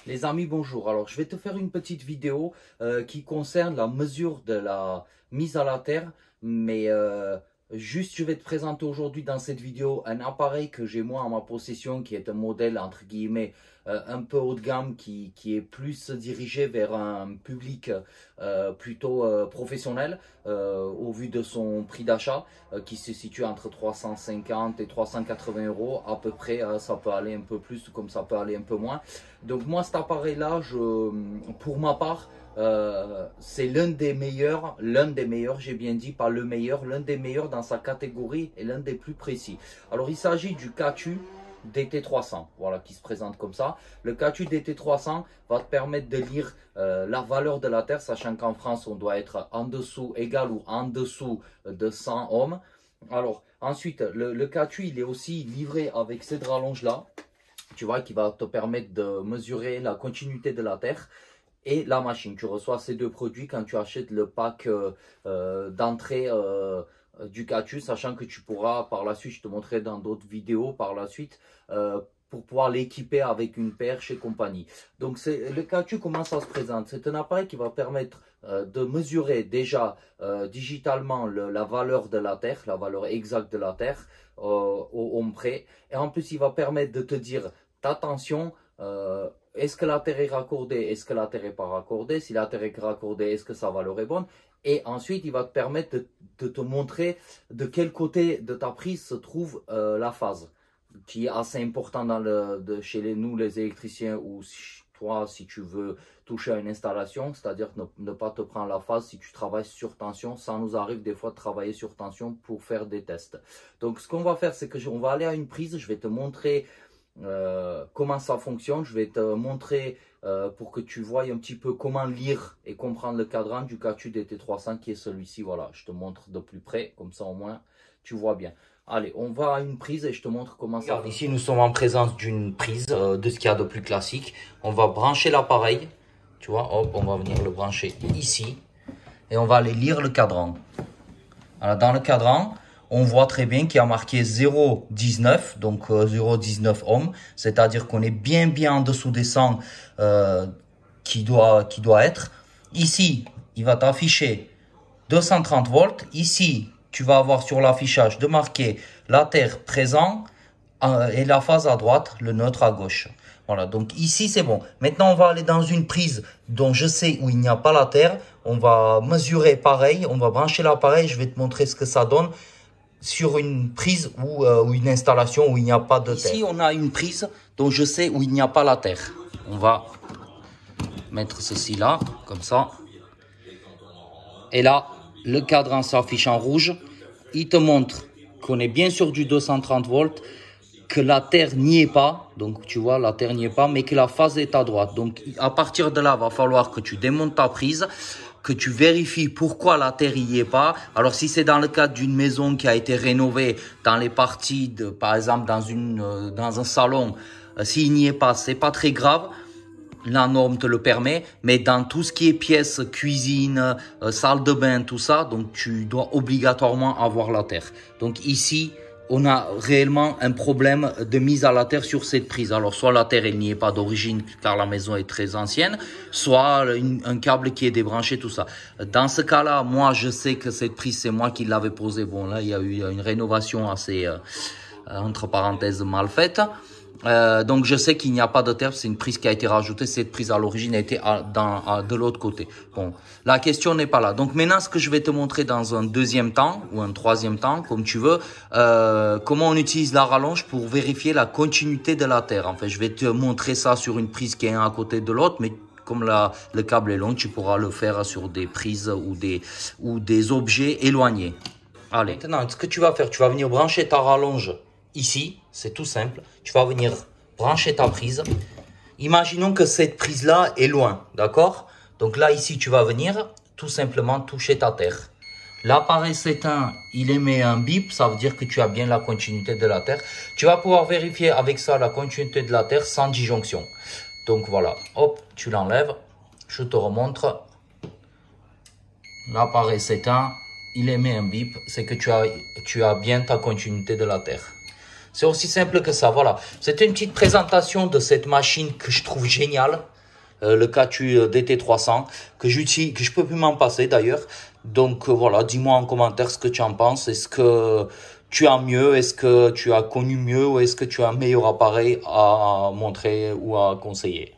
Les amis, bonjour. Alors, je vais te faire une petite vidéo qui concerne la mesure de la mise à la terre. Mais juste, je vais te présenter aujourd'hui dans cette vidéo un appareil que j'ai moi en ma possession, qui est un modèle entre guillemets un peu haut de gamme, qui est plus dirigé vers un public plutôt professionnel au vu de son prix d'achat qui se situe entre 350 et 380 euros à peu près. Ça peut aller un peu plus comme ça peut aller un peu moins. Donc moi, cet appareil là, pour ma part, c'est l'un des meilleurs, j'ai bien dit, pas le meilleur, l'un des meilleurs dans sa catégorie et l'un des plus précis. Alors il s'agit du Kaatu DT300, voilà, qui se présente comme ça. Le Kaatu DT300 va te permettre de lire la valeur de la terre, sachant qu'en France on doit être en dessous, égal ou en dessous de 100 ohms. Alors ensuite, le Kaatu, il est aussi livré avec cette rallonge là, tu vois, qui va te permettre de mesurer la continuité de la terre et la machine. Tu reçois ces deux produits quand tu achètes le pack d'entrée du Kaatu, sachant que tu pourras par la suite, je te montrerai dans d'autres vidéos par la suite, pour pouvoir l'équiper avec une perche et compagnie. Donc le Kaatu, comment ça se présente? C'est un appareil qui va permettre de mesurer déjà digitalement la valeur de la terre, la valeur exacte de la terre au ohm près. Et en plus, il va permettre de te dire ta tension. Est-ce que la terre est raccordée? Est-ce que la terre n'est pas raccordée? Si la terre est raccordée, est-ce que sa valeur est bonne? Et ensuite, il va te permettre de te montrer de quel côté de ta prise se trouve la phase, qui est assez important chez nous les électriciens, ou toi, si tu veux toucher à une installation, c'est-à-dire ne pas te prendre la phase si tu travailles sur tension. Ça nous arrive des fois de travailler sur tension pour faire des tests. Donc, ce qu'on va faire, c'est que on va aller à une prise, je vais te montrer comment ça fonctionne. Je vais te montrer pour que tu vois un petit peu comment lire et comprendre le cadran du Kaatu DT300 qui est celui-ci. Voilà, je te montre de plus près, comme ça au moins tu vois bien. Allez, on va à une prise et je te montre comment ça fonctionne. Ici, nous sommes en présence d'une prise de ce qu'il y a de plus classique. On va brancher l'appareil, tu vois, hop, on va venir le brancher ici et on va aller lire le cadran. Alors, dans le cadran, on voit très bien qu'il y a marqué 0,19, donc 0,19 ohms, c'est-à-dire qu'on est bien en dessous des 100 qui doit être. Ici, il va t'afficher 230 volts. Ici, tu vas avoir sur l'affichage de marquer la terre présent et la phase à droite, le neutre à gauche. Voilà, donc ici c'est bon. Maintenant, on va aller dans une prise dont je sais où il n'y a pas la terre. On va mesurer pareil, on va brancher l'appareil, je vais te montrer ce que ça donne sur une prise ou une installation où il n'y a pas de terre. Ici, on a une prise dont je sais où il n'y a pas la terre. On va mettre ceci là, comme ça. Et là, le cadran s'affiche en rouge. Il te montre qu'on est bien sur du 230 volts, que la terre n'y est pas. Donc, tu vois, la terre n'y est pas, mais que la phase est à droite. Donc, à partir de là, il va falloir que tu démontes ta prise, que tu vérifies pourquoi la terre y est pas. Alors, si c'est dans le cadre d'une maison qui a été rénovée, dans les parties de, par exemple, dans un salon, s'il n'y est pas, c'est pas très grave. La norme te le permet, mais dans tout ce qui est pièces, cuisine, salle de bain, tout ça, donc tu dois obligatoirement avoir la terre. Donc ici, on a réellement un problème de mise à la terre sur cette prise. Alors, soit la terre, elle n'y est pas d'origine, car la maison est très ancienne, soit un câble qui est débranché, tout ça. Dans ce cas-là, moi, je sais que cette prise, c'est moi qui l'avais posée. Bon, là, il y a eu une rénovation assez, entre parenthèses, mal faite. Donc je sais qu'il n'y a pas de terre, c'est une prise qui a été rajoutée. Cette prise à l'origine a été de l'autre côté. Bon, la question n'est pas là. Donc maintenant, ce que je vais te montrer dans un deuxième temps ou un troisième temps, comme tu veux, comment on utilise la rallonge pour vérifier la continuité de la terre. En fait, je vais te montrer ça sur une prise qui est un à côté de l'autre, mais comme le câble est long, tu pourras le faire sur des prises ou des objets éloignés. Allez, maintenant, ce que tu vas faire, tu vas venir brancher ta rallonge ici, c'est tout simple. Tu vas venir brancher ta prise. Imaginons que cette prise-là est loin, d'accord? Donc là, ici, tu vas venir tout simplement toucher ta terre. L'appareil s'éteint, il émet un bip, ça veut dire que tu as bien la continuité de la terre. Tu vas pouvoir vérifier avec ça la continuité de la terre sans disjonction. Donc voilà, hop, tu l'enlèves. Je te remontre. L'appareil s'éteint, il émet un bip, c'est que tu as bien ta continuité de la terre. C'est aussi simple que ça, voilà. C'était une petite présentation de cette machine que je trouve géniale. le Katu DT300 que je peux plus m'en passer d'ailleurs. Donc voilà, dis-moi en commentaire ce que tu en penses. Est-ce que tu as mieux? Est-ce que tu as connu mieux? Ou est-ce que tu as un meilleur appareil à montrer ou à conseiller?